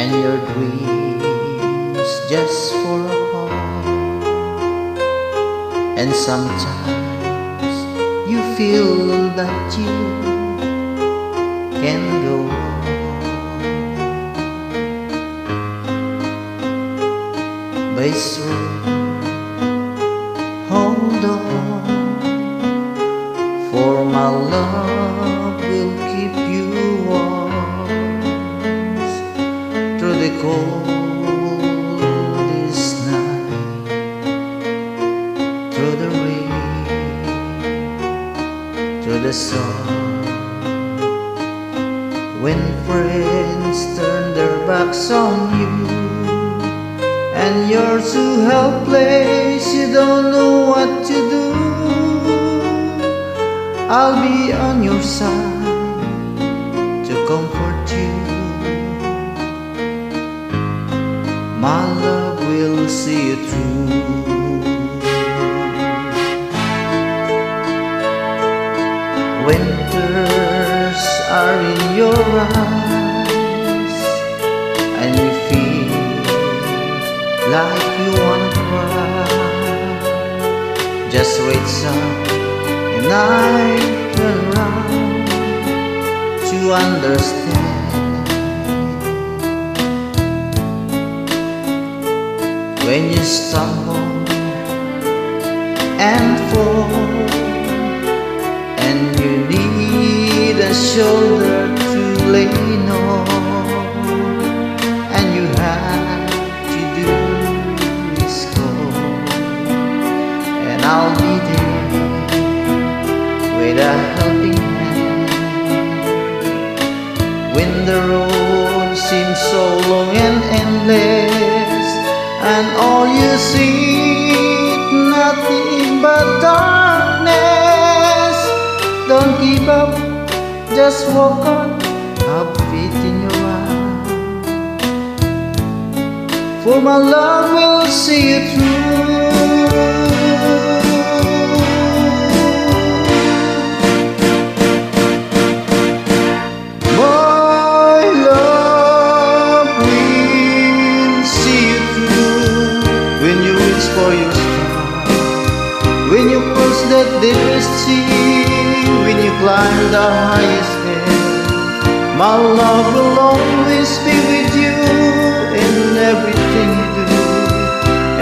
and your dreams just for a part. And sometimes you feel that you can go on. But it's true, hold on, for my love will keep you warm through the coldest night, through the rain, through the sun. When friends turn their backs on you and you're too helpless, you don't know what to do, I'll be on your side to comfort you. My love will see you through. Winters are in your eyes and you feel like you wanna cry. Just reach up and I turn around to understand. When you stumble and fall and you need a shoulder to lean on, and you have to do is call, and I'll be there with a helping hand. When the road seems so long and endless, and all you see nothing but darkness, don't give up, just walk on, have faith in your eyes, for my love will see you through. My love will see you through. When you reach for your star, when you cross that deepest sea, when you climb the highest hill, my love will always be with you in everything you do,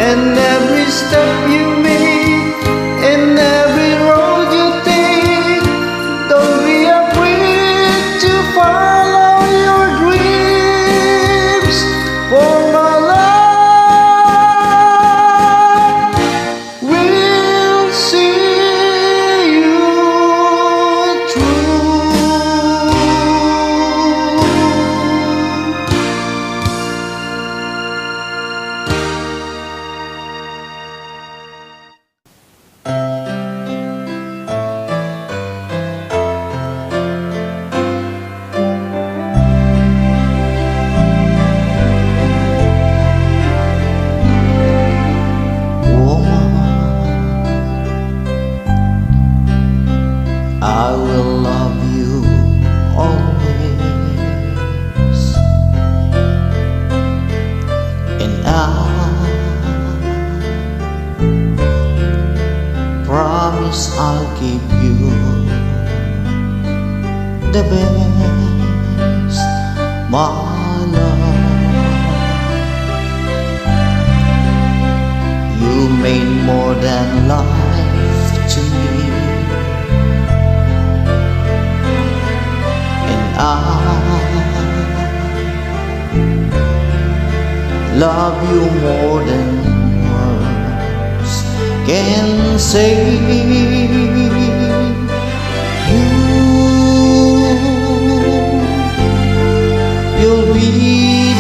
and every step you make, and every road you take. Don't be afraid to follow your dreams, for my love will see you through. I will love you always, and I promise I'll give you the best, my love. You mean more than life to me, I love you more than words can say. You'll be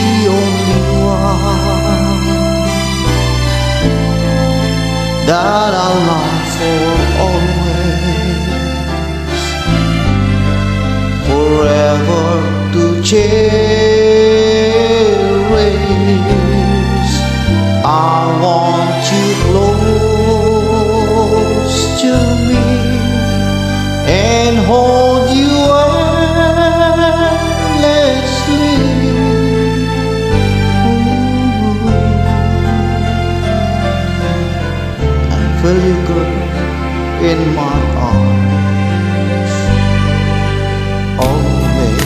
the only one that I'll love for always, forever to cherish. I want you close to me and hold you endlessly. will you go in my arms always?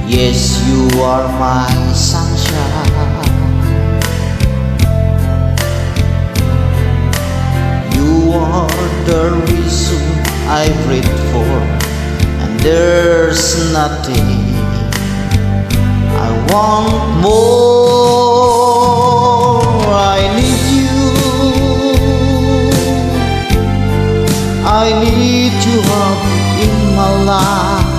Yes, you are my sunshine. You are the reason I breathe for, and there's nothing I want more. I need you. I need you up in my life.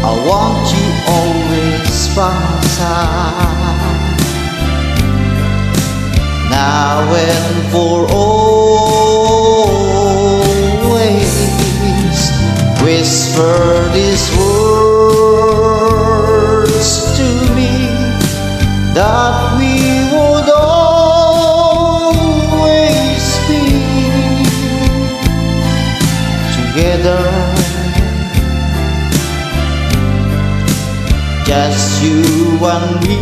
I want you always by my side, now and for always. Whisper these words to me, that we would always be together. Just you and me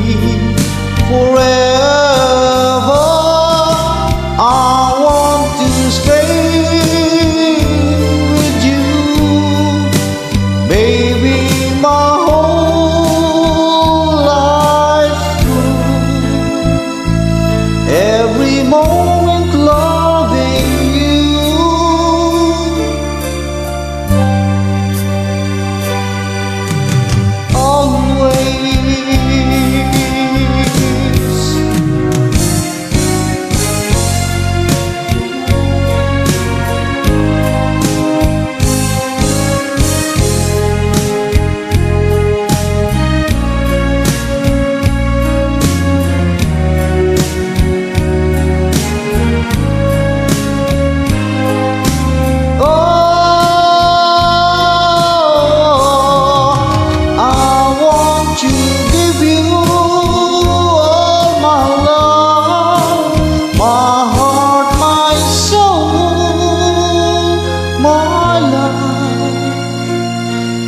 forever. I want to stay with you, baby, my whole life through. Every moment loving you.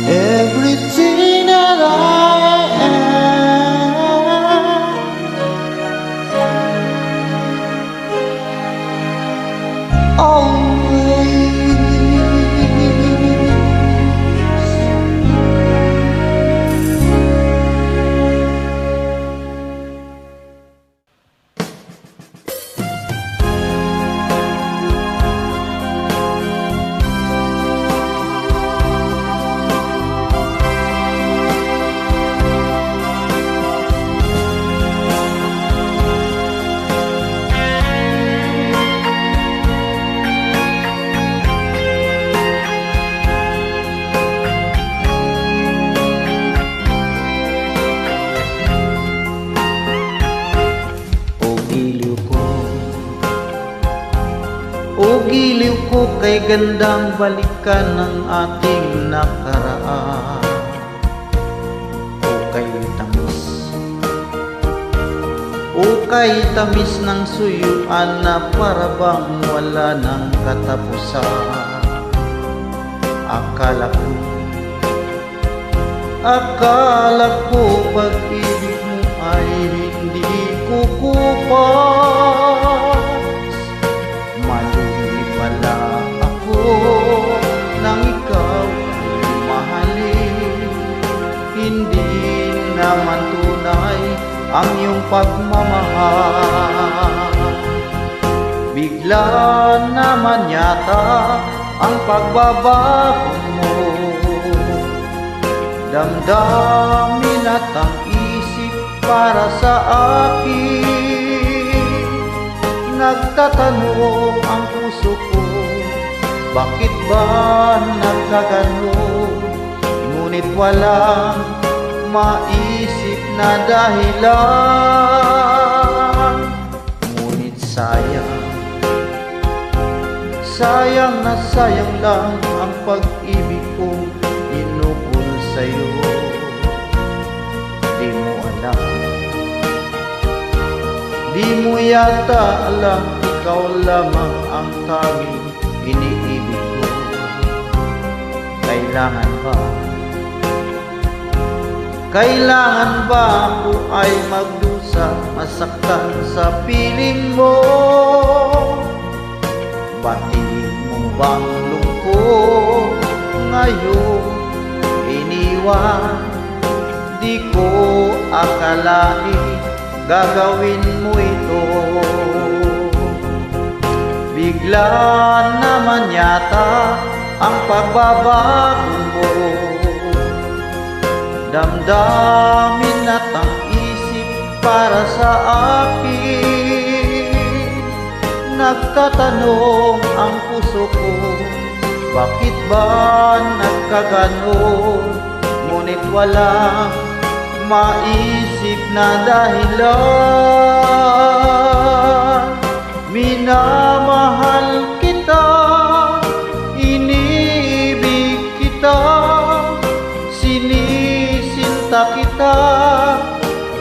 Everything that I am, always. O giliw ko kay gandang balikan ng ating nakaraan. O kay tamis ng suyuan na parabang wala ng katapusan. Akala ko pag-ibig mo ay hindi kukupas. Pala ako nang ikaw ay mahalin. Hindi naman tunay ang iyong pagmamahal. Bigla naman yata ang pagbabago mo. Damdamin at ang isip para sa akin. Nagtatanong ang puso ko, bakit ba nagkaganon? Ngunit walang maisip na dahilan. Ngunit sayang na sayang lang ang pag-ibig kong inukol sa'yo. Di mo alam, Di mo yata alam, ikaw lamang ang tanging iniibig ko. Kailangan ba ako ay magdusa, masaktan sa piling mo? Batiin mo bang lungkot ngayon iniwan? Di ko akalain gagawin mo ito. Bigla naman yata ang pagbabago mo. Damdamin at ang isip para sa akin. Nagtatanong ang puso ko, bakit ba nagkaganon? Ngunit walang maisip na dahilan. Minamahal kita, iniibig kita, sinisinta kita.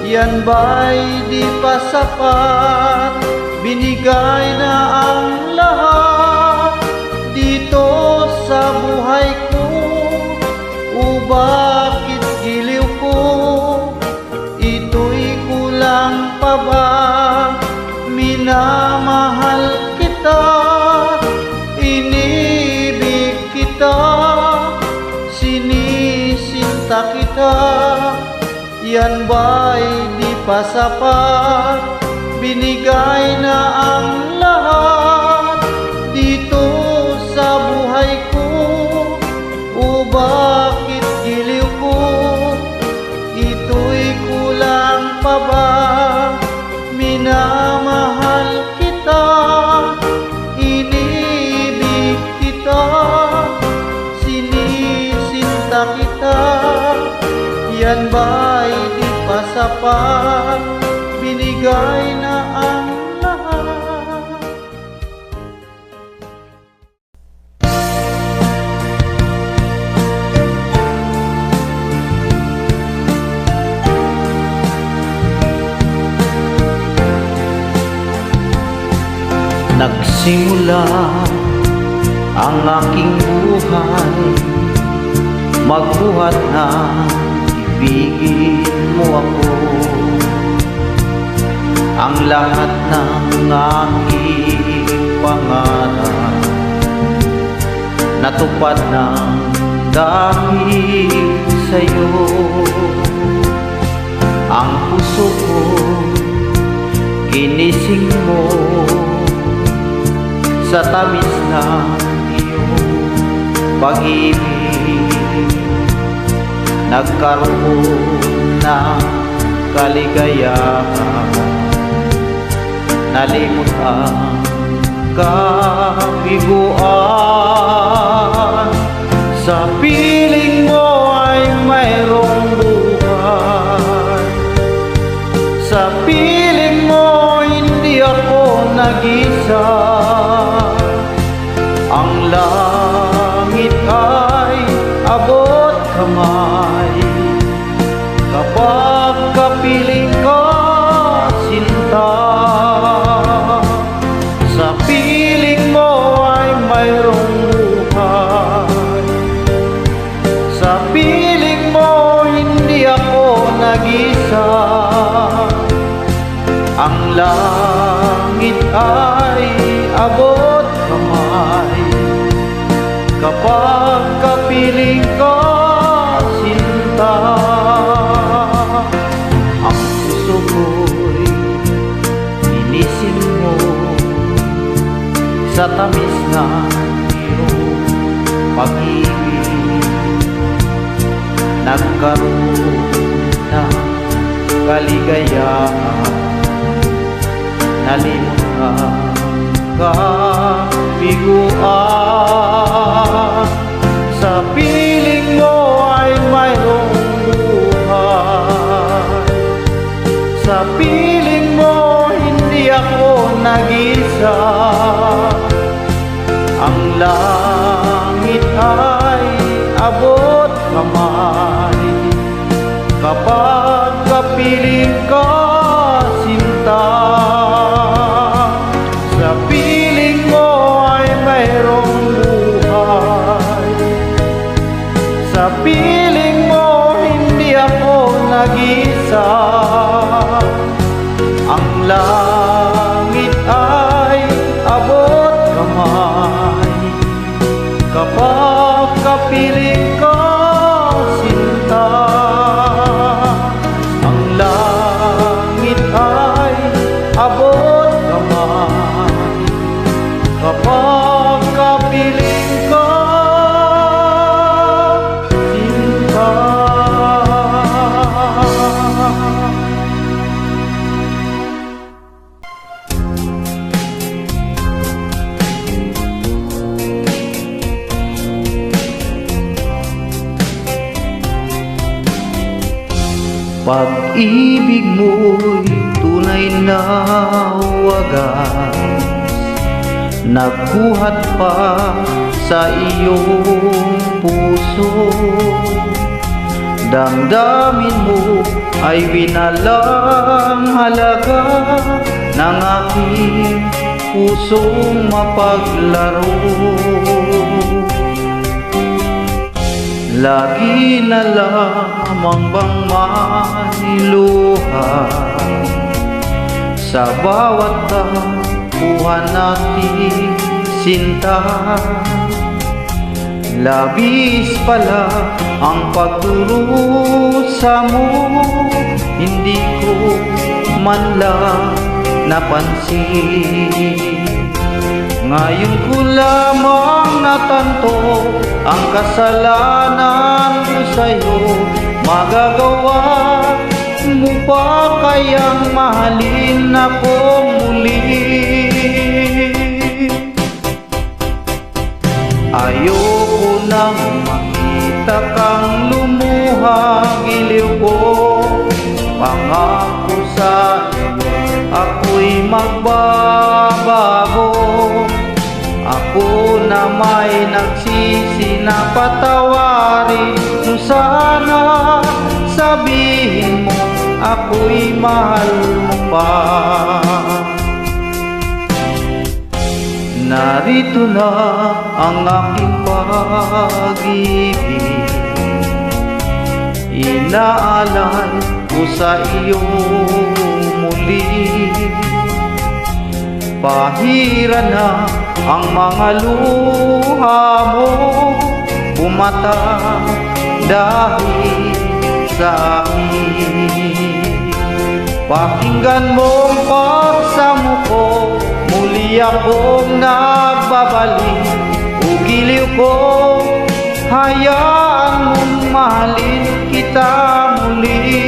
Yan ba'y di pa sapat? Binigay na ang lahat dito sa buhay ko. O bakit giliw ko? Ito'y kulang pa ba? Minamahal kita, inibig kita, sinisinta kita. Yan ba'y di pa sapat? Binigay na ang lahat dito sa buhay ko. O bakit giliw ko? Ito'y kulang pa ba? Minamahal kita, iniibig kita, sinisinta kita. Yan ba'y di pa sapat? Binigay na ang lahat. Nagsimula ang aking buhay, magbuhat na ibigin mo ako. Ang lahat ng aking pangarap natupad ng dahil sa'yo. Ang puso ko ginising mo sa tamis ng iyong pag-ibig. Nagkaroon ng kaligayahan, nalimot ang kabiguan. Sa piling mo ay mayroong buhay, sa piling mo hindi ako nag-isa. Ang langit ay abot kamay kapag kapiling ka, sinta. Sa piling mo ay mayroong buhay, sa piling mo hindi ako nag-isa. Ang langit ay abot kamay kapag kapiling ka, sinta. Ang puso ko'y inising mo sa tamis na iyong pag-ibig. Nagkaroon ng kaligayahan, nalimot ang kabiguan. Sa piling mo ay mayroong buhay, sa piling mo hindi ako nag-isa. Ang langit ay abot kamay kapag kapiling ka, sinta. nag-isa. Ang langit ay abot kamay kapag kapiling ka, sinta. Ang langit ay abot kamay kapag kapiling ka, sinta. Pag-ibig mo'y tunay na wagas, nagbuhat pa sa iyong puso. Damdamin mo ay winalang halaga ng aking pusong mapaglaro. Lagi na lamang bang mailuha sa bawat tapuhan nating sinta. Labis pala ang pagdurusa mo, hindi ko man lang napansin. Ngayon ko lamang natanto ang kasalanan ko sa'yo. Magagawa mo pa kayang mahalin ako muli? Ayoko nang makita kang lumuha, giliw ko. Pangako sa iyo, ako'y magbabago. Ako na may nagsisi na patawarin mo sana. Sabihin mo ako'y mahal mo pa. Narito na ang aking pag-ibig, inaalay ko sa iyo muli. Pahira na ang mga luha mo, bumata dahil sa akin. Pakinggan mong pagsamo ko, muli akong nagbabalik. Ugiliw ko, hayaan mong mahalin kita muli.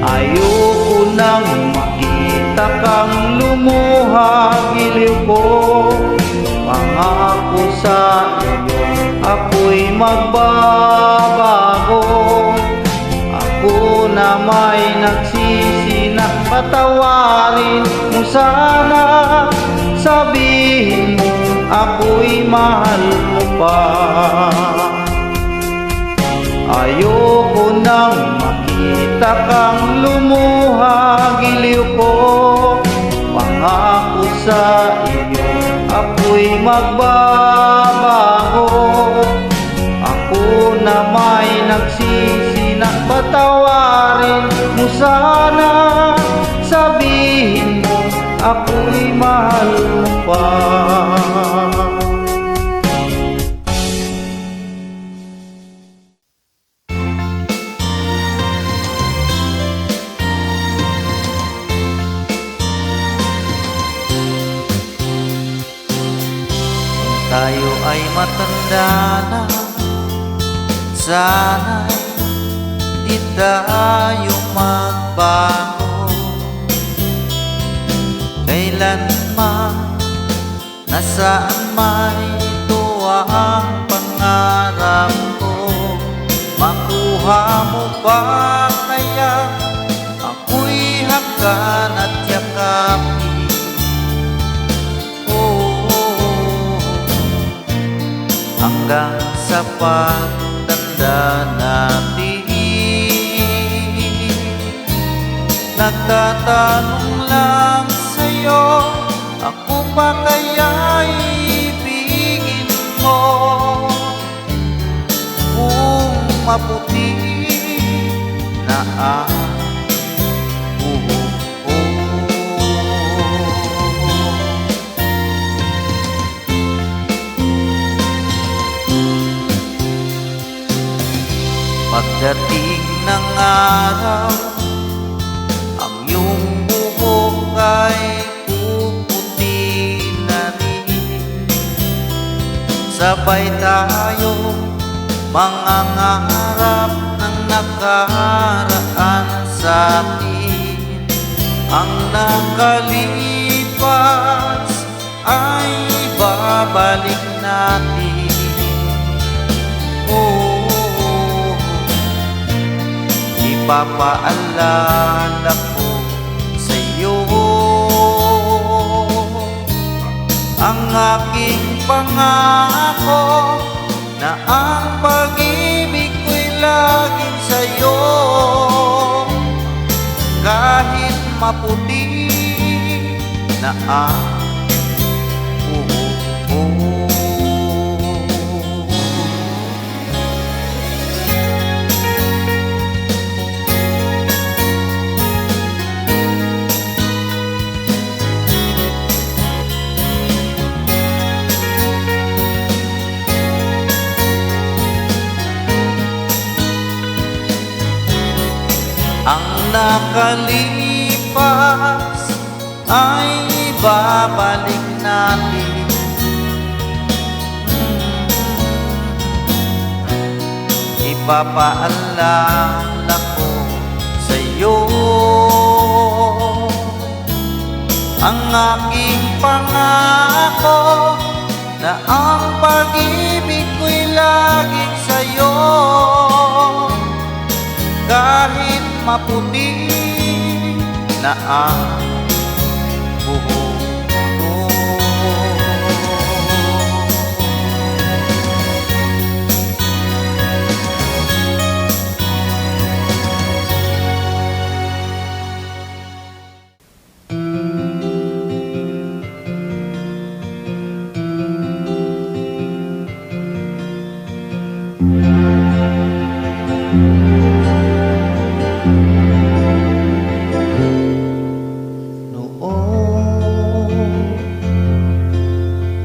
Ayoko nang makita kang lumuha, giliw ko. Pangako sa iyo, ako'y magbabago. Ako na may nagsisi na patawarin mo sana. Sabihin mo ako'y mahal mo pa. Ayoko nang makita kang lumuha, giliw ko. Pangako sa iyo, ako'y magbabago. Ako na may nagsisi na patawarin mo sana. Sabihin mo ako'y mahal mo pa. Tayo ay matanda na, sana'y di tayo magbago. Kailanman, nasaan may tuwa ang pangarap ko. Makuha mo ba kaya ako'y hanggan at yakapin? Hanggang sa pagtanda natin, nagtatanong lang sa'yo, ako pa kaya'y ibigin mo? maputi na ang buhok ko. Pagdating ng araw, ang iyong buhok ay puputi na rin. Sabay tayo mangangarap ng nakaraan sa atin. Ang nakalipas ay babalik natin. Oh, ipapaalala ko sa iyo ang aking pangako na ang pag-ibig ko'y laging sa'yo. Kahit maputi na ang buhok ko. Ang nakalipas ay babalik natin. Ipapaalala ko sa iyo ang aking pangako na ang pag-ibig ko'y laging sa iyo. Kahit maputi na ang buhok ko.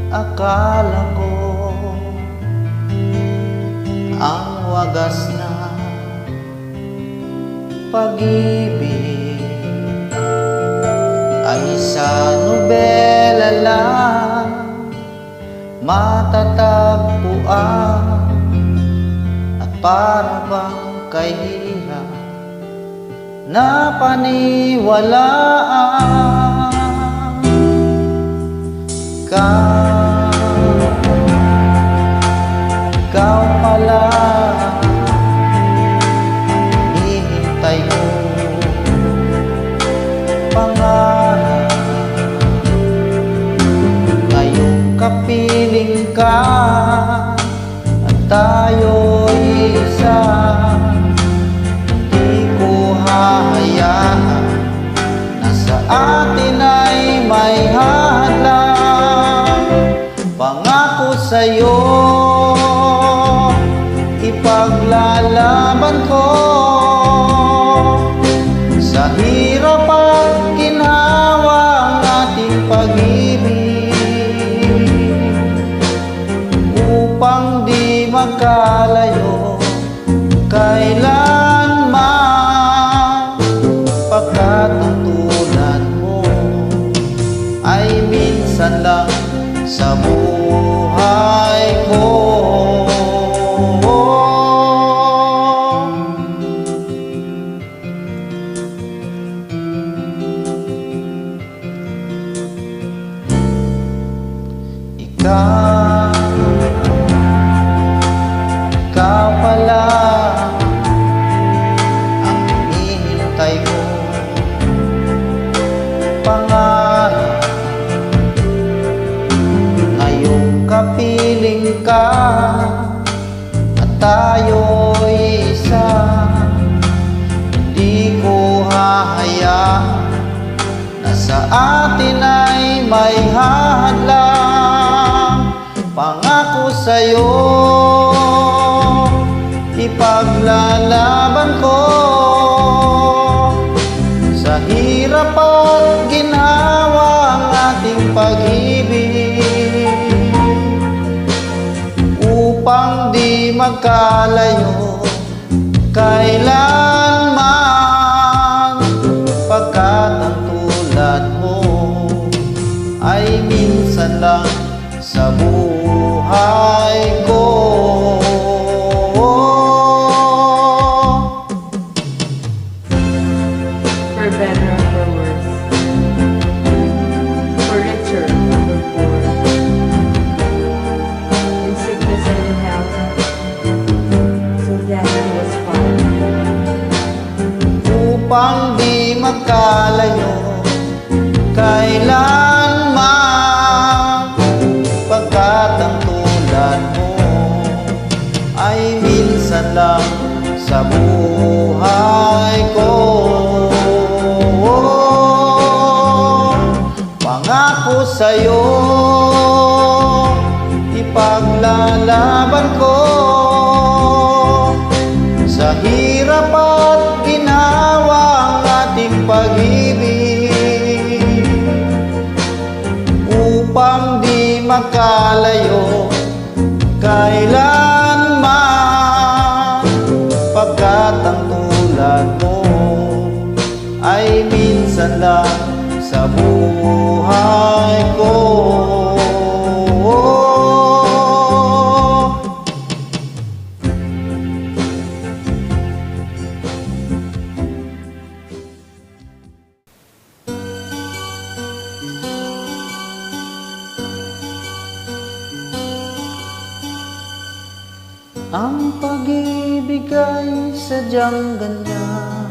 Akala ko ang wagas na pag-ibig ay sa nobela lang matatagpuan, at para bang kahirap na paniwalaan. Ikaw pala hinihintay ko, pangarap. Ngayong kapiling ka at tayo'y isa, di ko hahayaan na sa atin ay may hadlang. Pangako sa'yo, ipaglalaban ko sa hirap at ginhawa ang ating pag-ibig, upang di magkalayo kailanman. Pagkatutunan mo ay minsan lang sa buhay ko. Ikaw pala ang hinihintay ko, pangarap. Ngayong kapiling ka at tayo'y isa, di ko hahayaan na sa atin ay may hadlang. Pangako sa'yo, ipag ipaglalaban ko sa hirap at ginhawa ang ating pag-ibig, upang di magkalayo kailanman, pagkat ang tulad mo ay minsan lang sa buhay ko. For better or for worse, for richer or for poor, in sickness and in health, till death was part. Upang di magkalayo kailanman, pagkat ang tulad mo ay minsan lang sa buhay ko. Pangako sa'yo, ipaglalaban ko sa hirap at ginhawa ang ating pag-ibig, upang di magkalayo kailanman, pagkat ang tulad mo ay minsan lang sa buhay ko. Ang pag-ibig ay sadyang ganyan,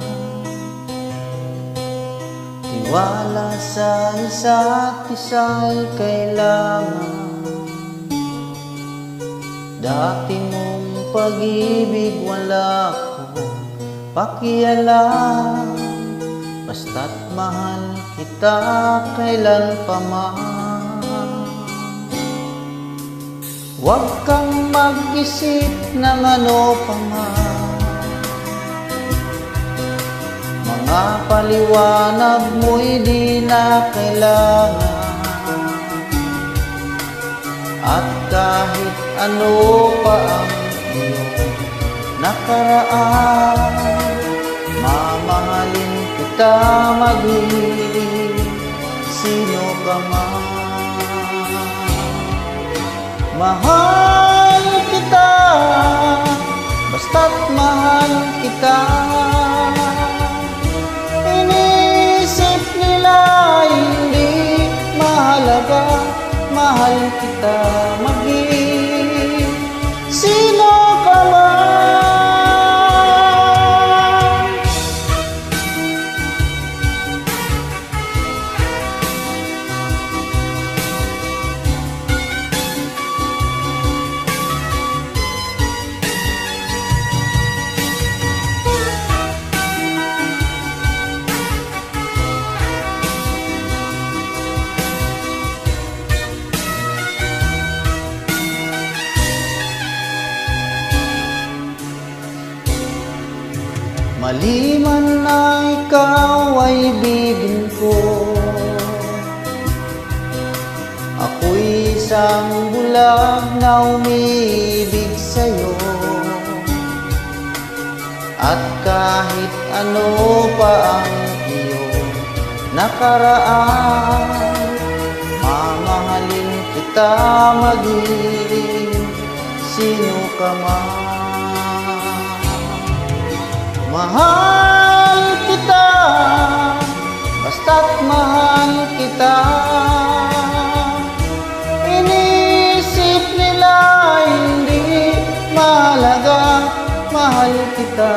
tiwala sa isa't isa'y kailangan. Dati mong pag-ibig wala akong pakialam, basta't mahal kita kailan pa man. Huwag kang mag-isip ng ano pa man, mga paliwanag mo'y di na kailangan. At kahit ano pa ang iyong nakaraan, mamahalin kita maging sino ka man. Mahal kita, basta't mahal kita. Inisip nila hindi mahalaga, mahal kita maging sino ka man. Mali man na ikaw ay ibigin ko, ako'y isang bulag na umiibig sa'yo. At kahit ano pa ang iyong nakaraan, mamahalin kita maging sino ka man. Mahal kita, basta't mahal kita. Inisip nila hindi mahalaga, mahal kita.